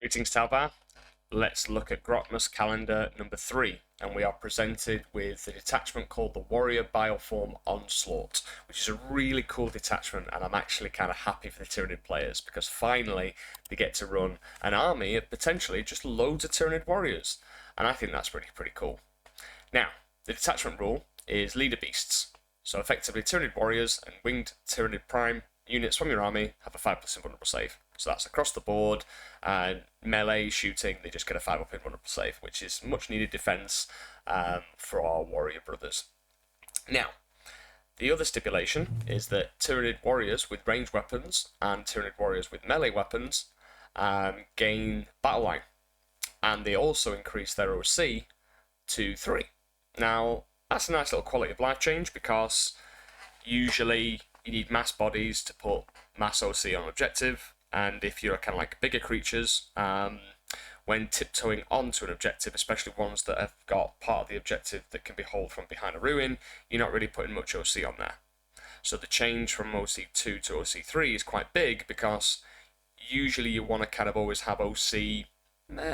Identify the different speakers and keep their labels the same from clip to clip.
Speaker 1: Greetings, Talbar. Let's look at Grotmus calendar number 3, and we are presented with the detachment called the Warrior Bioform Onslaught, which is a really cool detachment, and I'm actually kind of happy for the Tyranid players because finally they get to run an army of potentially just loads of Tyranid warriors, and I think that's pretty cool. Now, the detachment rule is leader beasts, so effectively Tyranid warriors and winged Tyranid prime units from your army have a 5+ invulnerable save. So that's across the board, and melee shooting, they just get a 5+ invulnerable save, which is much needed defense for our warrior brothers. Now, the other stipulation is that Tyranid warriors with ranged weapons and Tyranid warriors with melee weapons gain battle line, and they also increase their OC to 3. Now, that's a nice little quality of life change because usually you need mass bodies to put mass OC on objective, and if you're kind of like bigger creatures, when tiptoeing onto an objective, especially ones that have got part of the objective that can be hauled from behind a ruin, you're not really putting much OC on there. So the change from OC2 to OC3 is quite big because usually you want to kind of always have OC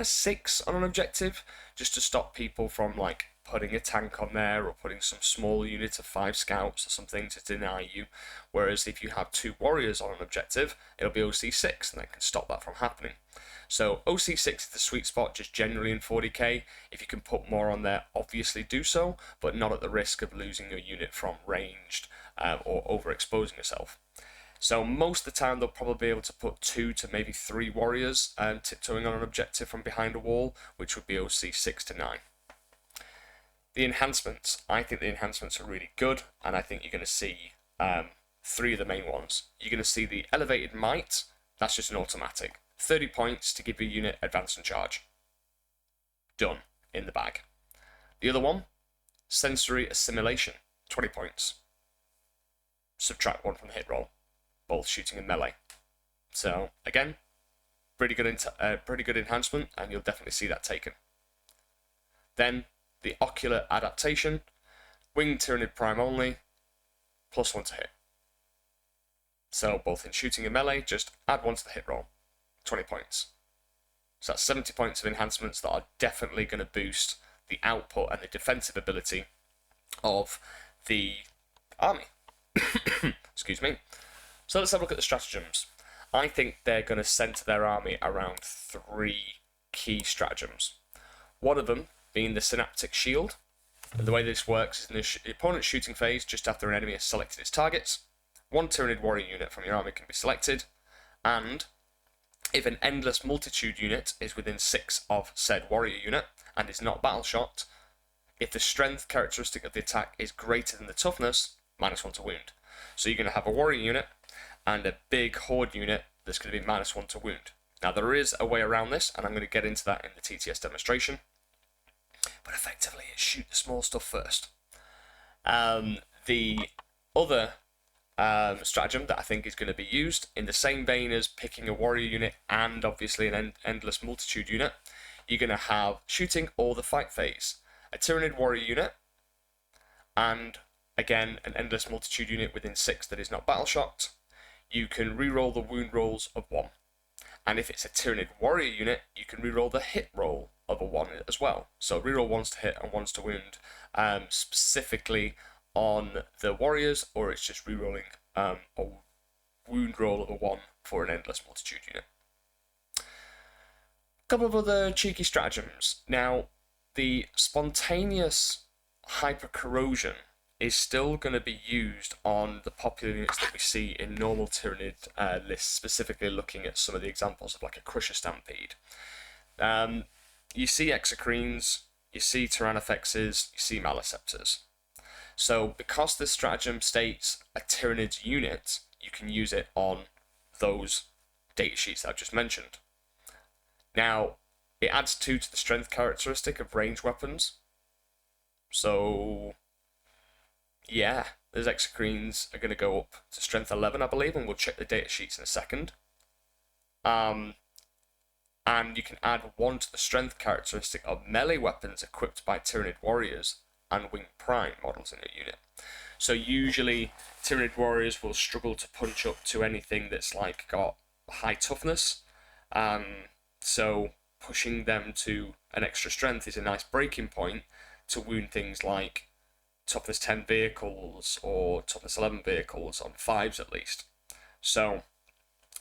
Speaker 1: 6 on an objective just to stop people from like putting a tank on there or putting some small unit of 5 scouts or something to deny you. Whereas if you have 2 warriors on an objective, it'll be OC6 and that can stop that from happening. So OC6 is the sweet spot just generally in 40k. If you can put more on there, obviously do so, but not at the risk of losing your unit from ranged or overexposing yourself. So most of the time they'll probably be able to put 2 to maybe 3 warriors tiptoeing on an objective from behind a wall, which would be OC 6 to 9. The enhancements. I think the enhancements are really good, and I think you're going to see 3 of the main ones. You're going to see the elevated might. That's just an automatic. 30 points to give your unit advance and charge. Done. In the bag. The other one, sensory assimilation. 20 points. Subtract 1 from the hit roll. Both shooting and melee. So again, pretty good enhancement, and you'll definitely see that taken. Then the ocular adaptation, winged Tyranid prime only, +1 to hit. So both in shooting and melee, just add 1 to the hit roll. 20 points. So that's 70 points of enhancements that are definitely going to boost the output and the defensive ability of the army. Excuse me. So let's have a look at the stratagems. I think they're going to centre their army around 3 key stratagems. One of them being the synaptic shield. And the way this works is in the opponent's shooting phase, just after an enemy has selected its targets, 1 Tyranid warrior unit from your army can be selected, and if an endless multitude unit is within 6 of said warrior unit and is not battle shocked, if the strength characteristic of the attack is greater than the toughness, -1 to wound. So you're going to have a warrior unit and a big horde unit that's going to be -1 to wound. Now there is a way around this, and I'm going to get into that in the TTS demonstration. But effectively, it's shoot the small stuff first. The other stratagem that I think is going to be used, in the same vein as picking a warrior unit and obviously an endless multitude unit, you're going to have shooting or the fight phase. A Tyranid warrior unit, and again, an endless multitude unit within 6 that is not battle shocked. You can reroll the wound rolls of 1. And if it's a Tyranid warrior unit, you can reroll the hit roll of a 1 as well. So reroll 1s to hit and 1s to wound, specifically on the warriors, or it's just rerolling a wound roll of a 1 for an endless multitude unit. A couple of other cheeky stratagems. Now, the spontaneous hyper corrosion is still going to be used on the popular units that we see in normal Tyranid lists, specifically looking at some of the examples of like a Crusher Stampede. You see Exocrines, you see Tyrannofexes, you see Maleceptors. So because this stratagem states a Tyranid's unit, you can use it on those datasheets that I've just mentioned. Now, it adds 2 to the strength characteristic of ranged weapons. So yeah, those Exocrines are going to go up to strength 11, I believe, and we'll check the data sheets in a second. And you can add 1 to the strength characteristic of melee weapons equipped by Tyranid warriors and winged prime models in your unit. So usually Tyranid warriors will struggle to punch up to anything that's like got high toughness. So pushing them to an extra strength is a nice breaking point to wound things like toughness 10 vehicles or toughness 11 vehicles on 5s at least. So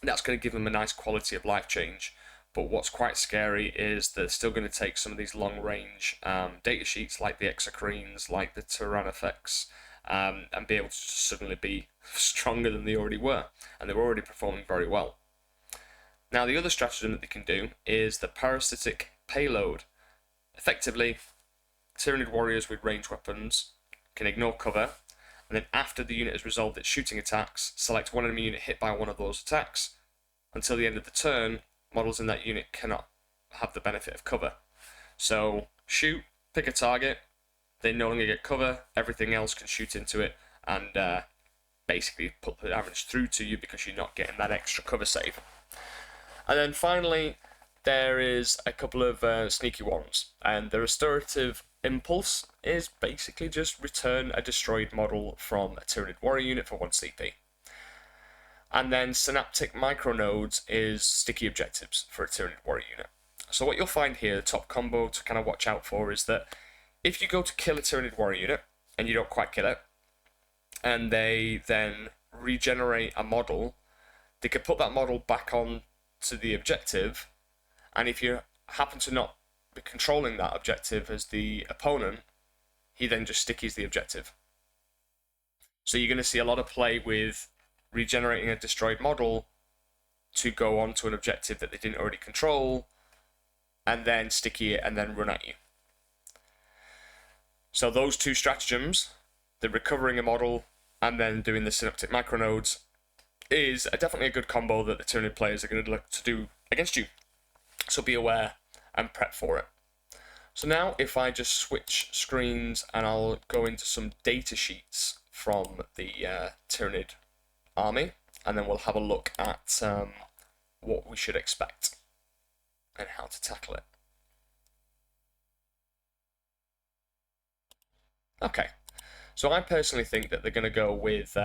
Speaker 1: that's going to give them a nice quality of life change. But what's quite scary is they're still going to take some of these long range data sheets like the exocrines, like the Tyranids, and be able to suddenly be stronger than they already were. And they were already performing very well. Now, the other stratagem that they can do is the parasitic payload. Effectively, Tyranid warriors with ranged weapons can ignore cover, and then after the unit has resolved its shooting attacks, select one enemy unit hit by one of those attacks. Until the end of the turn, models in that unit cannot have the benefit of cover. So, shoot, pick a target, they no longer get cover, everything else can shoot into it, and basically put the damage through to you because you're not getting that extra cover save. And then finally, there is a couple of sneaky ones, and the restorative impulse is basically just return a destroyed model from a Tyranid warrior unit for 1 CP. And then synaptic micronodes is sticky objectives for a Tyranid warrior unit. So what you'll find here, the top combo to kind of watch out for is that if you go to kill a Tyranid warrior unit and you don't quite kill it, and they then regenerate a model, they could put that model back on to the objective, and if you happen to not be controlling that objective as the opponent, he then just stickies the objective. So you're going to see a lot of play with regenerating a destroyed model to go on to an objective that they didn't already control, and then sticky it and then run at you. So those two stratagems, the recovering a model and then doing the synaptic micronodes, is definitely a good combo that the Tyranid players are going to look to do against you. So be aware and prep for it. So now if I just switch screens and I'll go into some data sheets from the Tyranid army, and then we'll have a look at what we should expect and how to tackle it. Okay, so I personally think that they're going to go with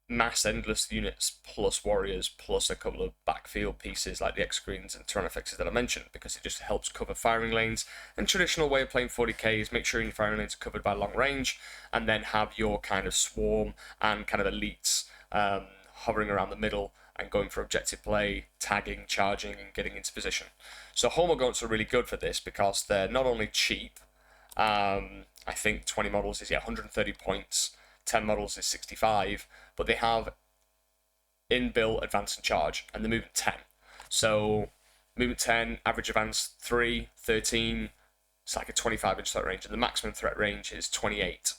Speaker 1: mass endless units plus warriors plus a couple of backfield pieces like the X-Screens and Tyrannofexes that I mentioned, because it just helps cover firing lanes. And traditional way of playing 40k is make sure your firing lanes are covered by long range, and then have your kind of swarm and kind of elites hovering around the middle and going for objective play, tagging, charging, and getting into position. So Homogonts are really good for this because they're not only cheap, I think 20 models is 130 points, 10 models is 65, but they have inbuilt advance and charge, and the movement 10. So movement 10, average advance 3, 13, it's like a 25-inch threat range, and the maximum threat range is 28.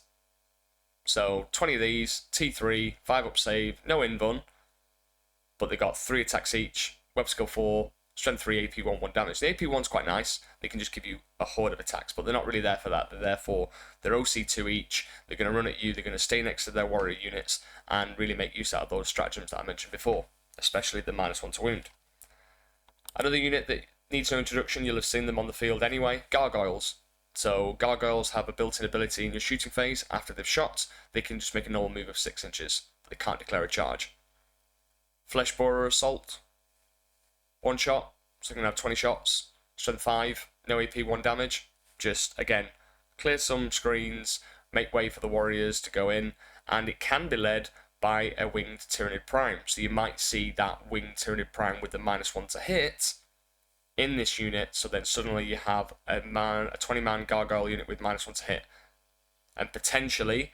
Speaker 1: So 20 of these, T3, 5 up save, no invuln, but they got 3 attacks each, web skill 4, strength 3, AP 1, 1 damage. The AP 1's quite nice. They can just give you a horde of attacks, but they're not really there for that. They're there for their OC 2 each. They're going to run at you. They're going to stay next to their warrior units and really make use out of those stratagems that I mentioned before, especially the -1 to wound. Another unit that needs no introduction, you'll have seen them on the field anyway, Gargoyles. So Gargoyles have a built-in ability in your shooting phase. After they've shot, they can just make a normal move of 6 inches. They can't declare a charge. Fleshborer Assault, 1 shot, so you're going to have 20 shots, strength 5, no AP 1 damage. Just, again, clear some screens, make way for the warriors to go in, and it can be led by a winged Tyranid Prime. So you might see that winged Tyranid Prime with the -1 to hit in this unit, so then suddenly you have a 20-man Gargoyle unit with -1 to hit. And potentially,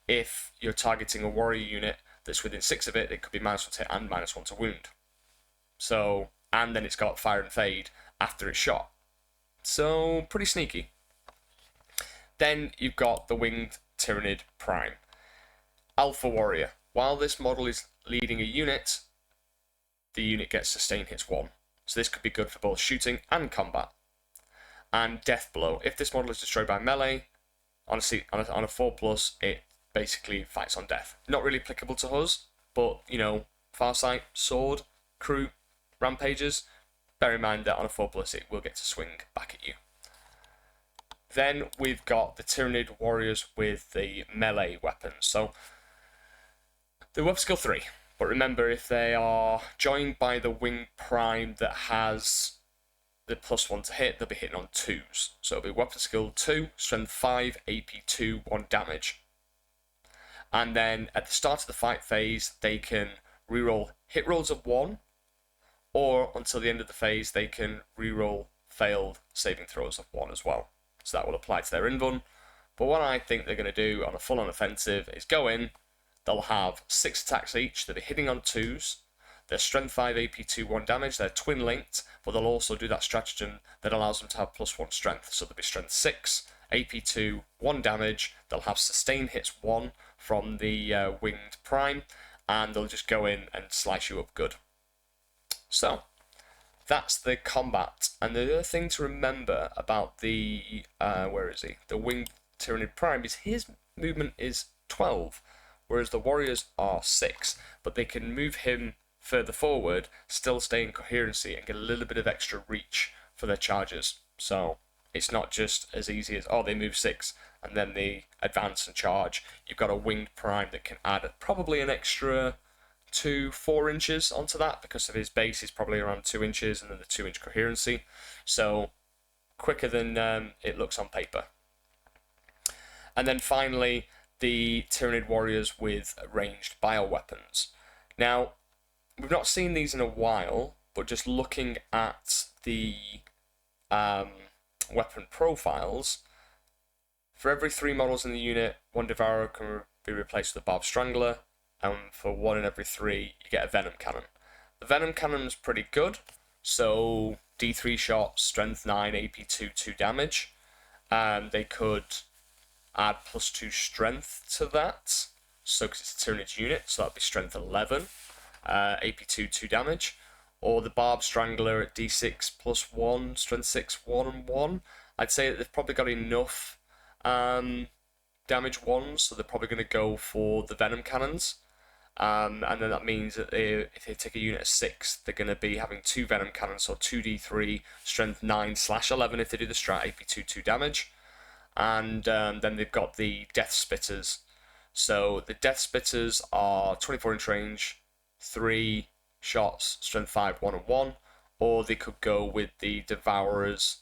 Speaker 1: if you're targeting a warrior unit that's within 6 of it, it could be -1 to hit and -1 to wound. So, and then it's got fire and fade after it's shot. So, pretty sneaky. Then you've got the winged Tyranid Prime. Alpha Warrior. While this model is leading a unit, the unit gets sustained hits 1. So this could be good for both shooting and combat. And Death Blow. If this model is destroyed by melee, on a 4+, it basically fights on death. Not really applicable to us, but, you know, Farsight, Sword, Crew, Rampages, bear in mind that on a 4+, it will get to swing back at you. Then we've got the Tyranid Warriors with the melee weapons. So, the web skill 3. But remember, if they are joined by the Wing Prime that has the +1 to hit, they'll be hitting on 2s. So it'll be weapon skill 2, strength 5, AP 2, 1 damage. And then at the start of the fight phase, they can reroll hit rolls of 1, or until the end of the phase, they can reroll failed saving throws of 1 as well. So that will apply to their invuln. But what I think they're going to do on a full-on offensive is go in, they'll have 6 attacks each, they'll be hitting on 2s, their strength 5, AP 2, 1 damage, they're twin linked, but they'll also do that stratagem that allows them to have +1 strength. So they'll be strength 6, AP 2, 1 damage, they'll have sustain hits 1 from the winged prime, and they'll just go in and slice you up good. So that's the combat. And the other thing to remember about the the winged Tyranid prime is his movement is 12, whereas the warriors are 6, but they can move him further forward, still stay in coherency, and get a little bit of extra reach for their charges. So it's not just as easy as, oh, they move 6 and then they advance and charge. You've got a winged prime that can add probably an extra 2-4 inches onto that, because of his base is probably around 2 inches, and then the 2-inch coherency. So quicker than it looks on paper. And then finally, the Tyranid warriors with ranged bioweapons. Now, we've not seen these in a while, but just looking at the weapon profiles, for every 3 models in the unit, 1 Devourer can be replaced with a Barbed Strangler, and for 1 in every 3, you get a Venom Cannon. The Venom Cannon's pretty good, so D3 shots, strength 9, AP 2, 2 damage. They could add +2 strength to that, so because it's a Tyranid unit, so that'd be strength 11, AP 2, 2 damage. Or the Barbed Strangler at D6 +1, strength 6, 1 and 1. I'd say that they've probably got enough damage 1s, so they're probably going to go for the Venom Cannons. And then that means that if they take a unit of 6, they're going to be having 2 Venom Cannons, so 2d3, strength 9/11 if they do the strat, AP 2, 2 damage. And then they've got the Death Spitters. So the Death Spitters are 24-inch range, 3 shots, strength 5, 1 and 1. Or they could go with the Devourers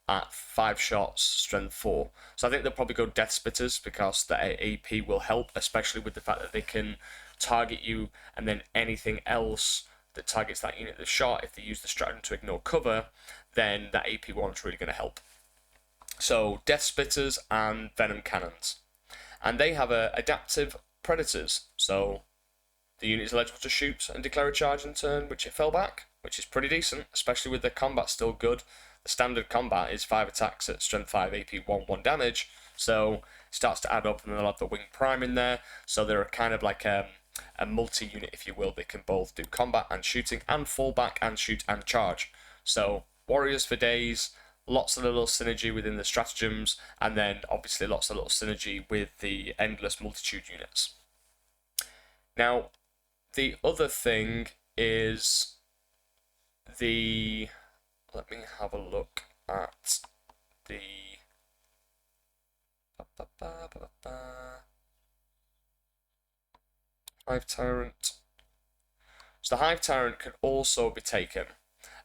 Speaker 1: at 5 shots, strength 4. So I think they'll probably go Death Spitters because the AP will help, especially with the fact that they can target you, and then anything else that targets that unit that's shot, if they use the stratagem to ignore cover, then that AP one's really going to help. So Death Spitters and Venom Cannons. And they have adaptive predators, so the unit is eligible to shoot and declare a charge in turn which it fell back, which is pretty decent, especially with their combat still good. The standard combat is 5 attacks at strength 5, AP 1, 1 damage, so it starts to add up, and they'll have the winged prime in there, so they're kind of like a multi-unit, if you will. They can both do combat and shooting, and fall back and shoot and charge. So warriors for days, lots of little synergy within the stratagems, and then obviously lots of little synergy with the endless multitude units. Now, the other thing is let me have a look at the Hive Tyrant. So the Hive Tyrant can also be taken,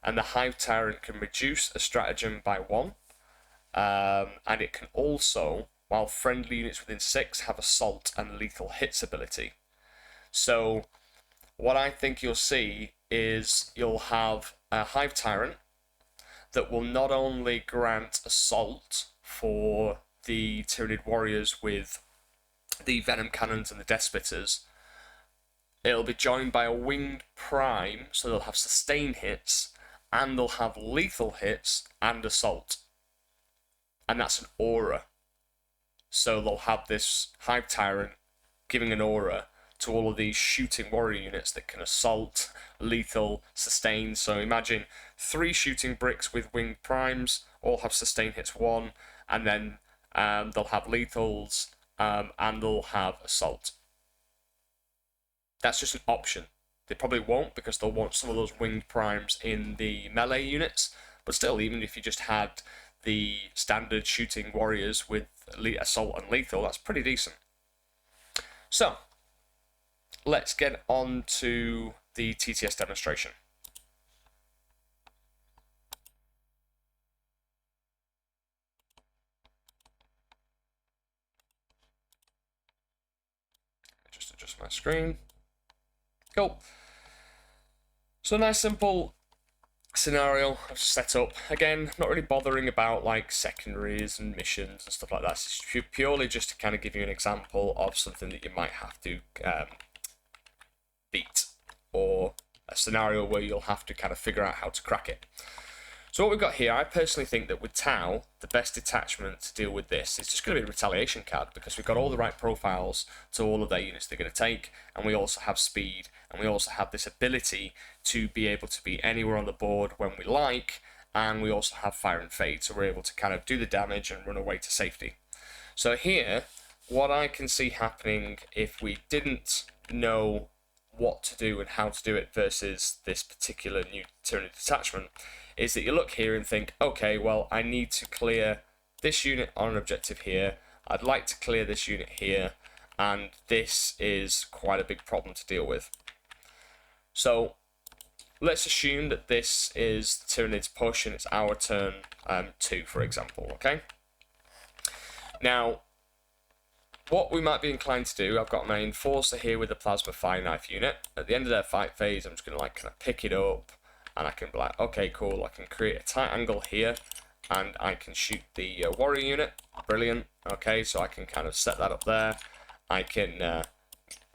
Speaker 1: and the Hive Tyrant can reduce a stratagem by 1, and it can also, while friendly units within 6 have assault and lethal hits ability. So what I think you'll see is you'll have a Hive Tyrant that will not only grant assault for the Tyranid warriors with the Venom Cannons and the Death Spitters, it'll be joined by a winged prime, so they'll have sustain hits, and they'll have lethal hits and assault. And that's an aura. So they'll have this Hive Tyrant giving an aura to all of these shooting warrior units that can assault, lethal, sustain. So imagine 3 shooting bricks with winged primes, all have sustain hits 1, and then they'll have lethals, and they'll have assault. That's just an option. They probably won't, because they'll want some of those winged primes in the melee units, but still, even if you just had the standard shooting warriors with assault and lethal, that's pretty decent. So let's get on to the TTS demonstration. adjust my screen. Cool. So nice simple scenario I've set up. Again, not really bothering about like secondaries and missions and stuff like that. It's purely just to kind of give you an example of something that you might have to beat, or a scenario where you'll have to kind of figure out how to crack it. So what we've got here, I personally think that with Tau, the best detachment to deal with this is just going to be a retaliation card, because we've got all the right profiles to all of their units they're going to take, and we also have speed, and we also have this ability to be able to be anywhere on the board when we like, and we also have Fire and Fade, so we're able to kind of do the damage and run away to safety. So here, what I can see happening if we didn't know what to do and how to do it versus this particular new Tyranid detachment is that you look here and think, okay, well, I need to clear this unit on an objective here, I'd like to clear this unit here, and this is quite a big problem to deal with. So let's assume that this is Tyranid's push and it's our turn 2, for example, okay? Now, what we might be inclined to do, I've got my Enforcer here with the Plasma Fire Knife unit. At the end of their fight phase, I'm just going to like kind of pick it up, and I can be like, okay, cool, I can create a tight angle here, and I can shoot the Warrior unit. Brilliant. Okay, so I can kind of set that up there. I can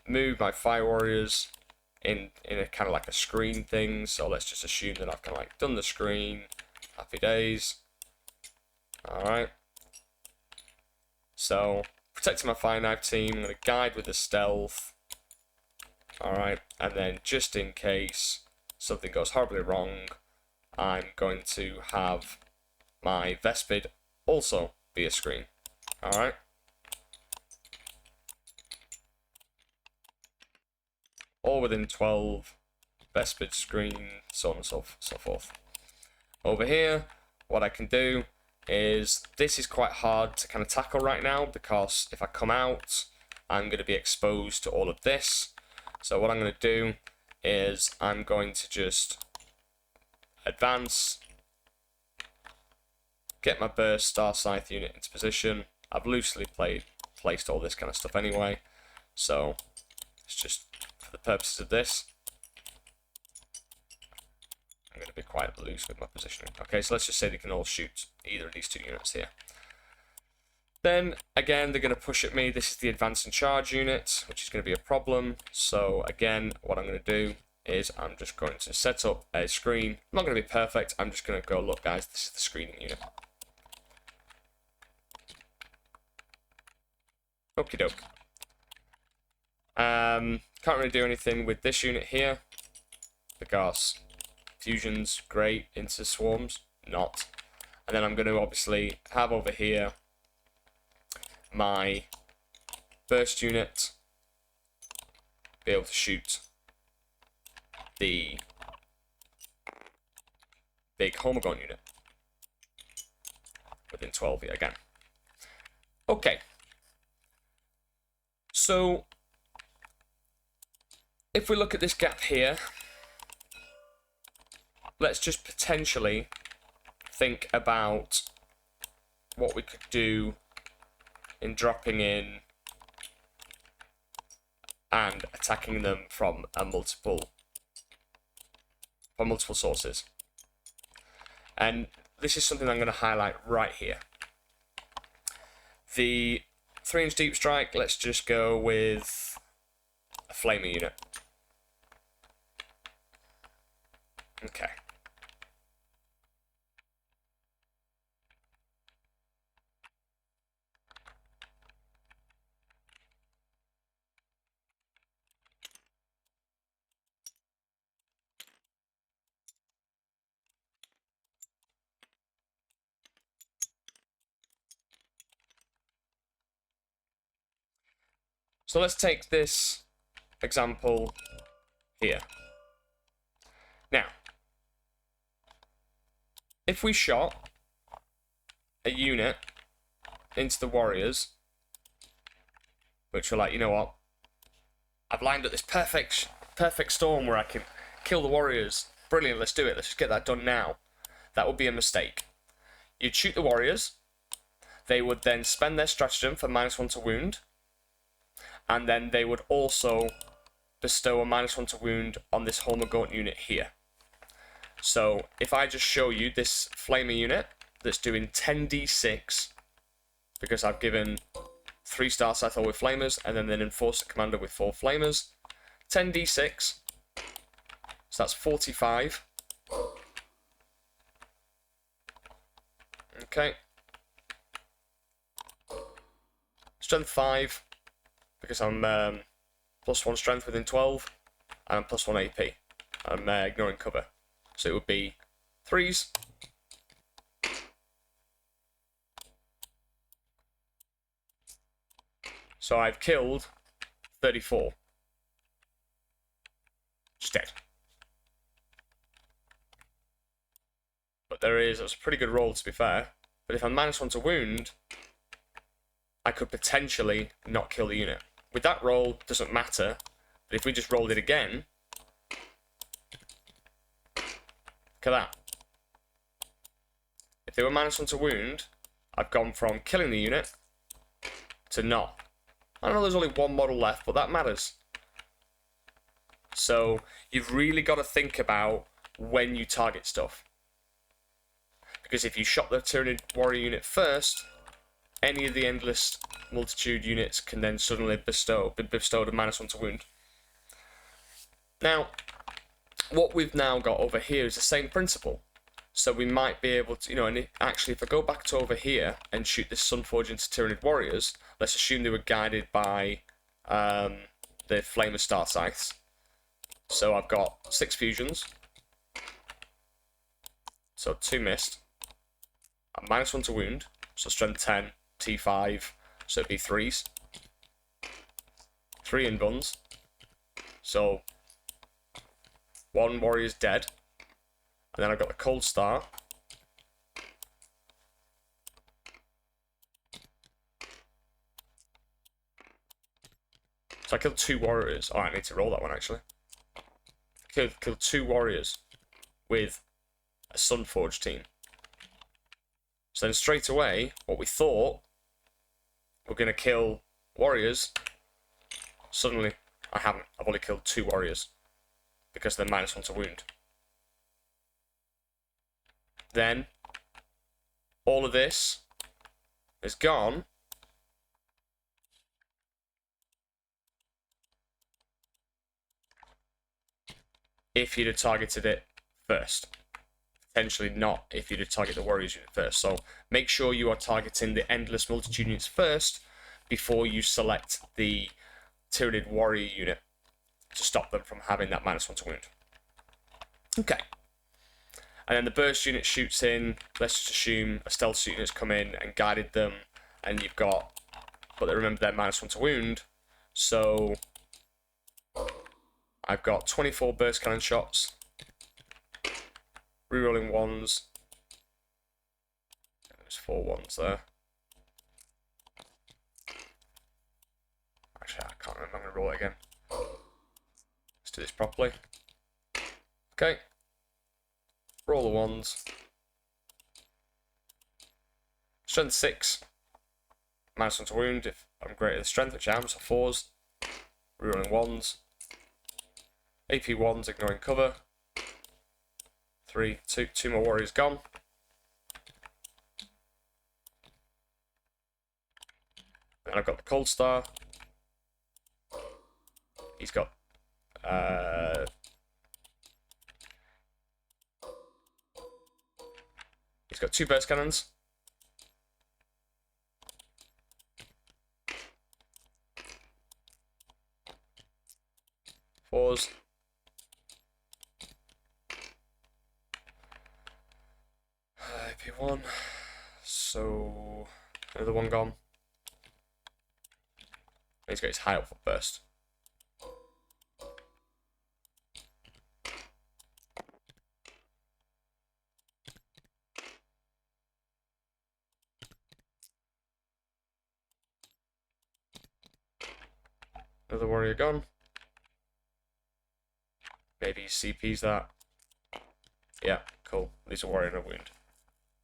Speaker 1: move my Fire Warriors in a kind of like a screen thing, so let's just assume that I've kind of like done the screen. Happy days. Alright. So, protecting my Fire Knife team, I'm going to guide with the stealth. Alright, and then just in case something goes horribly wrong, I'm going to have my Vespid also be a screen. Alright. All within 12, Vespid screen, so on and so forth. Over here, what I can do is, this is quite hard to kind of tackle right now, because if I come out, I'm going to be exposed to all of this. So what I'm going to do is I'm going to just advance, get my burst Star Scythe unit into position. I've loosely placed all this kind of stuff anyway, so it's just for the purposes of this. I'm going to be quite loose with my positioning. Okay, so let's just say they can all shoot either of these two units here. Then, again, they're going to push at me. This is the advance and charge unit, which is going to be a problem. So, again, what I'm going to do is I'm just going to set up a screen. I'm not going to be perfect. I'm just going to go, look, guys, this is the screening unit. Okie doke. Can't really do anything with this unit here, because fusion's great into swarms, not. And then I'm going to obviously have over here my burst unit be able to shoot the big Homogon unit within 12 yet again. Okay. So if we look at this gap here, let's just potentially think about what we could do in dropping in and attacking them from multiple sources. And this is something I'm going to highlight right here. The 3-inch deep strike, let's just go with a flamer unit. Okay. So let's take this example here. Now, if we shot a unit into the warriors, which are like, you know what, I've lined up this perfect storm where I can kill the warriors. Brilliant, let's do it. Let's just get that done now. That would be a mistake. You'd shoot the warriors. They would then spend their stratagem for -1 to wound. and then they would also bestow a -1 to wound on this Hormagaunt unit here. So if I just show you this Flamer unit that's doing 10d6, because I've given 3-star Scythe with Flamers, and then an Enforcer Commander with 4 Flamers, 10d6, so that's 45. Okay. Strength 5, because I'm +1 strength within 12, and I'm +1 AP. I'm ignoring cover. So it would be 3s. So I've killed 34. Just dead. But that's a pretty good roll, to be fair. But if I'm -1 to wound, I could potentially not kill the unit. With that roll, doesn't matter. But if we just rolled it again, look at that. If they were -1 to wound, I've gone from killing the unit to not. I know there's only one model left, but that matters. So you've really got to think about when you target stuff. Because if you shot the Tyranid warrior unit first, any of the endless multitude units can then suddenly be bestowed a -1 to wound. Now, what we've now got over here is the same principle. So we might be able to, and actually if I go back to over here and shoot this Sunforge into Tyranid warriors, let's assume they were guided by the Flamer Star Scythes. So I've got 6 fusions. So 2 missed. A -1 to wound. So strength 10, T5. So it'd be 3s. 3 invuns. So 1 warrior's dead. And then I've got the Cold Star. So I killed 2 warriors. Oh, I need to roll that one actually. Killed 2 warriors with a Sunforge team. So then straight away, what we thought we're going to kill warriors, suddenly I haven't. I've only killed 2 warriors because they're -1 to wound. Then all of this is gone. If you'd have targeted it first. Potentially not if you'd have targeted the warriors unit first. So make sure you are targeting the endless multitude units first before you select the Tyranid warrior unit to stop them from having that -1 to wound. Okay. And then the burst unit shoots in. Let's just assume a stealth unit has come in and guided them, and you've got, but they remember they're -1 to wound. So I've got 24 burst cannon shots, rerolling 1s. There's 4 1s there. Actually, I can't remember. I'm going to roll it again. Let's do this properly. Okay. Roll the 1s. Strength 6. -1 to wound if I'm greater than strength, which I am, so 4s. Rerolling 1s. AP 1s, ignoring cover. 3, 2 more warriors gone. Then I've got the Cold Star. He's got he's got 2 burst cannons. Fours. AP1. So another one gone. He's got his high output burst. Another warrior gone. Maybe he CP's that. Yeah, cool. Leaves a warrior in a wound.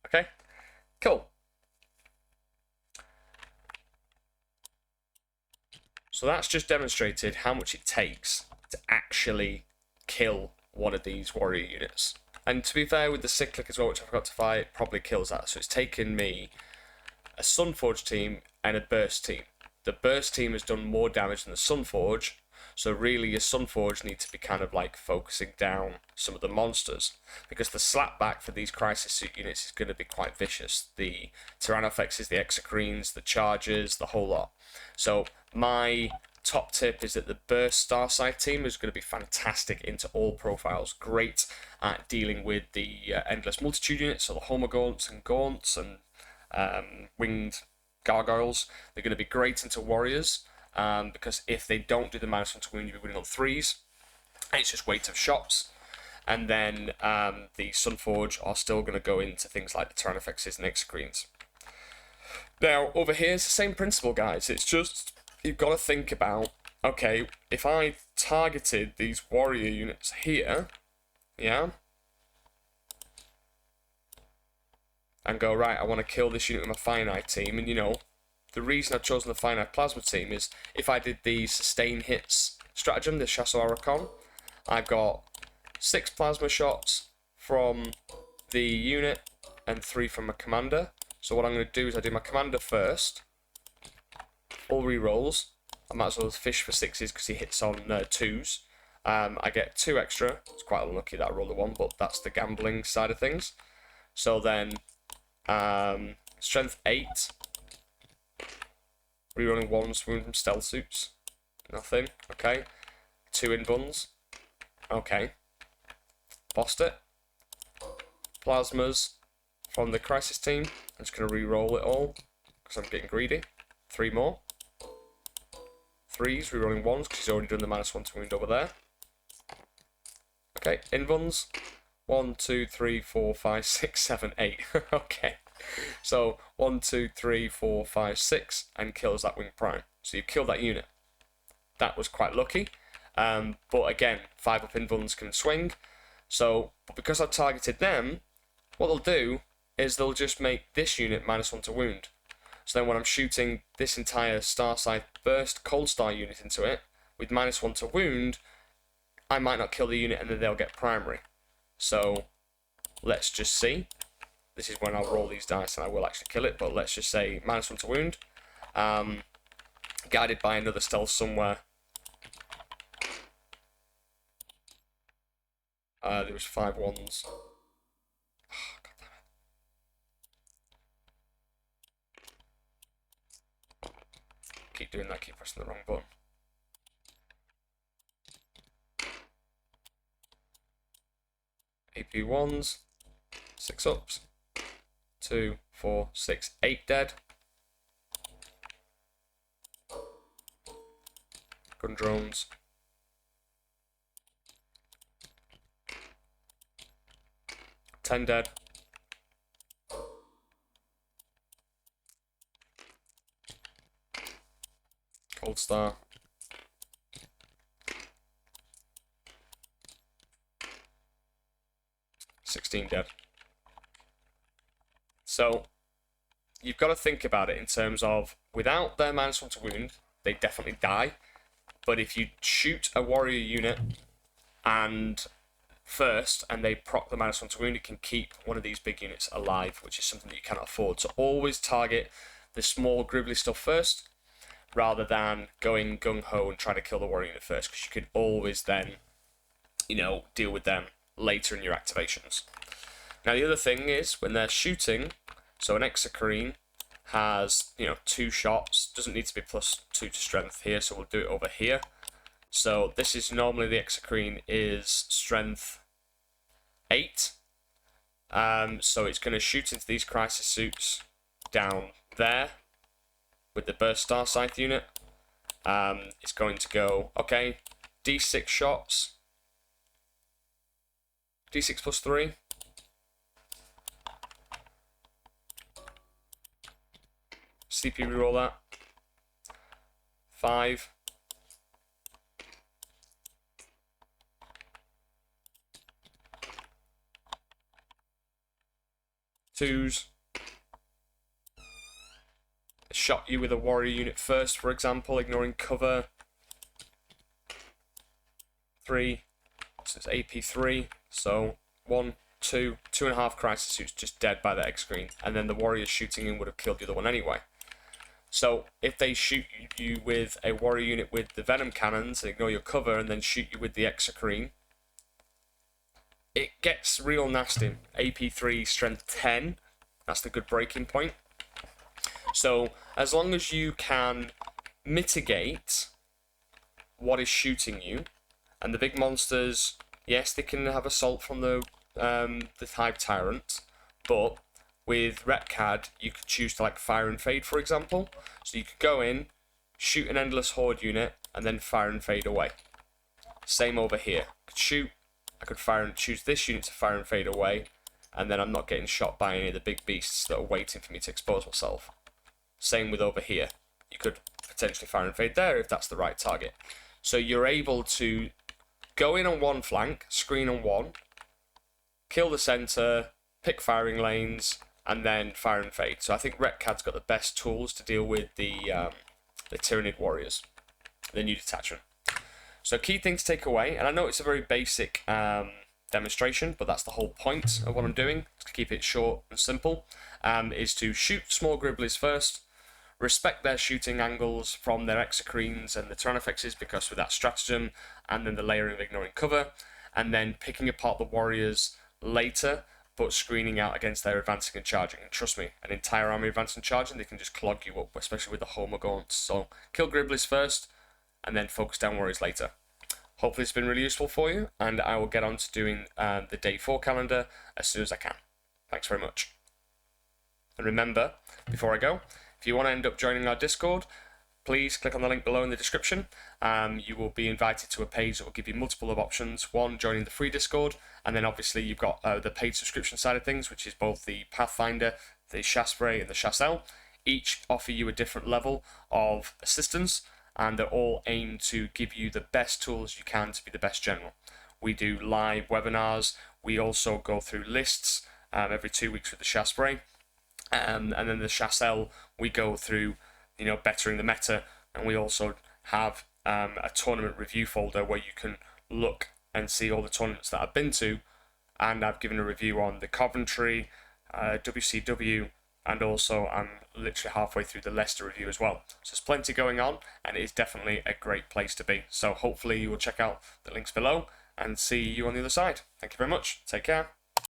Speaker 1: Okay, cool. So that's just demonstrated how much it takes to actually kill one of these warrior units. And to be fair, with the cyclic as well, which I forgot to fight, it probably kills that. So it's taken me a Sunforge team and a Burst team. The Burst team has done more damage than the Sunforge, so really your Sunforge needs to be kind of like focusing down some of the monsters, because the slapback for these Crisis Suit units is going to be quite vicious. The Tyrannofexes, the Exocrines, the Chargers, the whole lot. So my top tip is that the Burst Starside team is going to be fantastic into all profiles. Great at dealing with the Endless Multitude units, so the Hormagaunts and Gaunts and winged gargoyles. They're going to be great into warriors, because if they don't do the -1 to wound, you'll be winning on 3s. And it's just weight of shots. And then the Sunforge are still going to go into things like the Tyrannofexes and Exocrines. Now, over here, it's the same principle, guys. It's just, you've got to think about, okay, if I targeted these warrior units here, yeah, and go, right, I want to kill this unit with my finite team, and you know, the reason I've chosen the finite plasma team is if I did the sustain hits stratagem, the Shas'O Arachon, I've got 6 plasma shots from the unit and 3 from my commander. So what I'm going to do is I do my commander first, all rerolls. I might as well fish for 6s because he hits on 2s. I get 2 extra. It's quite unlucky that I rolled a 1, but that's the gambling side of things. So then strength 8, rerolling 1s, wound from stealth suits, nothing, okay. 2 invuns, okay. Bossed it. Plasmas from the Crisis team, I'm just going to re-roll it all because I'm getting greedy. 3 more. 3s, rerolling 1s because he's already done the -1 to wound over there. Okay, invuns. 1, 2, 3, 4, 5, 6, 7, 8. Okay. So 1, 2, 3, 4, 5, 6, and kills that wing prime. So you killed that unit. That was quite lucky. But again, 5 up invuns can swing. So, but because I've targeted them, what they'll do is they'll just make this unit -1 to wound. So then when I'm shooting this entire Starside Burst Cold Star unit into it, with -1 to wound, I might not kill the unit and then they'll get primary. So, let's just see. This is when I'll roll these dice and I will actually kill it, but let's just say -1 to wound. Guided by another stealth somewhere. There was 5 ones. Oh, God damn it. Keep doing that, keep pressing the wrong button. AP ones, 6 ups, 2, 4, 6, 8 dead. Gun drones. 10 dead. Cold Star. 16 dead. So, you've got to think about it in terms of, without their -1 to wound, they definitely die. But if you shoot a warrior unit and first, and they proc the -1 to wound, it can keep one of these big units alive, which is something that you cannot afford. So always target the small gribbly stuff first, rather than going gung-ho and trying to kill the warrior unit first, because you can always then, you know, deal with them later in your activations. Now the other thing is, when they're shooting, so an Exocrine has, you know, 2 shots, doesn't need to be +2 to strength here, so we'll do it over here. So this is normally the Exocrine is strength 8. So it's going to shoot into these Crisis Suits down there with the Burst Star Scythe unit. It's going to go, okay, D6 shots. D6 +3. CP reroll that. 5. Twos. shot you with a warrior unit first, for example, ignoring cover. 3, so it's AP 3, so 1, 2, 2.5 crisis suits just dead by that X screen, and then the warrior shooting in would have killed the other one anyway. So if they shoot you with a warrior unit with the venom cannons, ignore your cover, and then shoot you with the exocrine, it gets real nasty. AP 3, strength 10, that's the good breaking point. So as long as you can mitigate what is shooting you, and the big monsters, yes, they can have assault from the Hive Tyrant, but with Retcad, you could choose to like fire and fade, for example. So you could go in, shoot an endless horde unit, and then fire and fade away. Same over here. I could shoot, I could fire and choose this unit to fire and fade away, and then I'm not getting shot by any of the big beasts that are waiting for me to expose myself. Same with over here. You could potentially fire and fade there if that's the right target. So you're able to go in on one flank, screen on one, kill the center, pick firing lanes, and then fire and fade. So I think Retcad's got the best tools to deal with the Tyranid warriors, the new detachment. So key thing to take away, and I know it's a very basic demonstration, but that's the whole point of what I'm doing, to keep it short and simple, is to shoot small gribblies first, respect their shooting angles from their exocrines and the Tyrannofexes, because with that stratagem, and then the layering of ignoring cover, and then picking apart the warriors later, but screening out against their advancing and charging. And trust me, an entire army advancing and charging, they can just clog you up, especially with the Homogaunts. So kill gribblies first, and then focus down warriors later. Hopefully it's been really useful for you, and I will get on to doing the day 4 calendar as soon as I can. Thanks very much. And remember, before I go, if you want to end up joining our Discord, please click on the link below in the description. You will be invited to a page that will give you multiple of options. One, joining the free Discord, and then obviously you've got the paid subscription side of things, which is both the Pathfinder, the Shas'O, and the Shas'O. Each offer you a different level of assistance, and they're all aimed to give you the best tools you can to be the best general. We do live webinars. We also go through lists every 2 weeks with the Shas'O. And then the Shas'O, we go through, bettering the meta, and we also have a tournament review folder where you can look and see all the tournaments that I've been to, and I've given a review on the Coventry, WCW, and also I'm literally halfway through the Leicester review as well. So there's plenty going on, and it is definitely a great place to be. So hopefully you will check out the links below and see you on the other side. Thank you very much. Take care.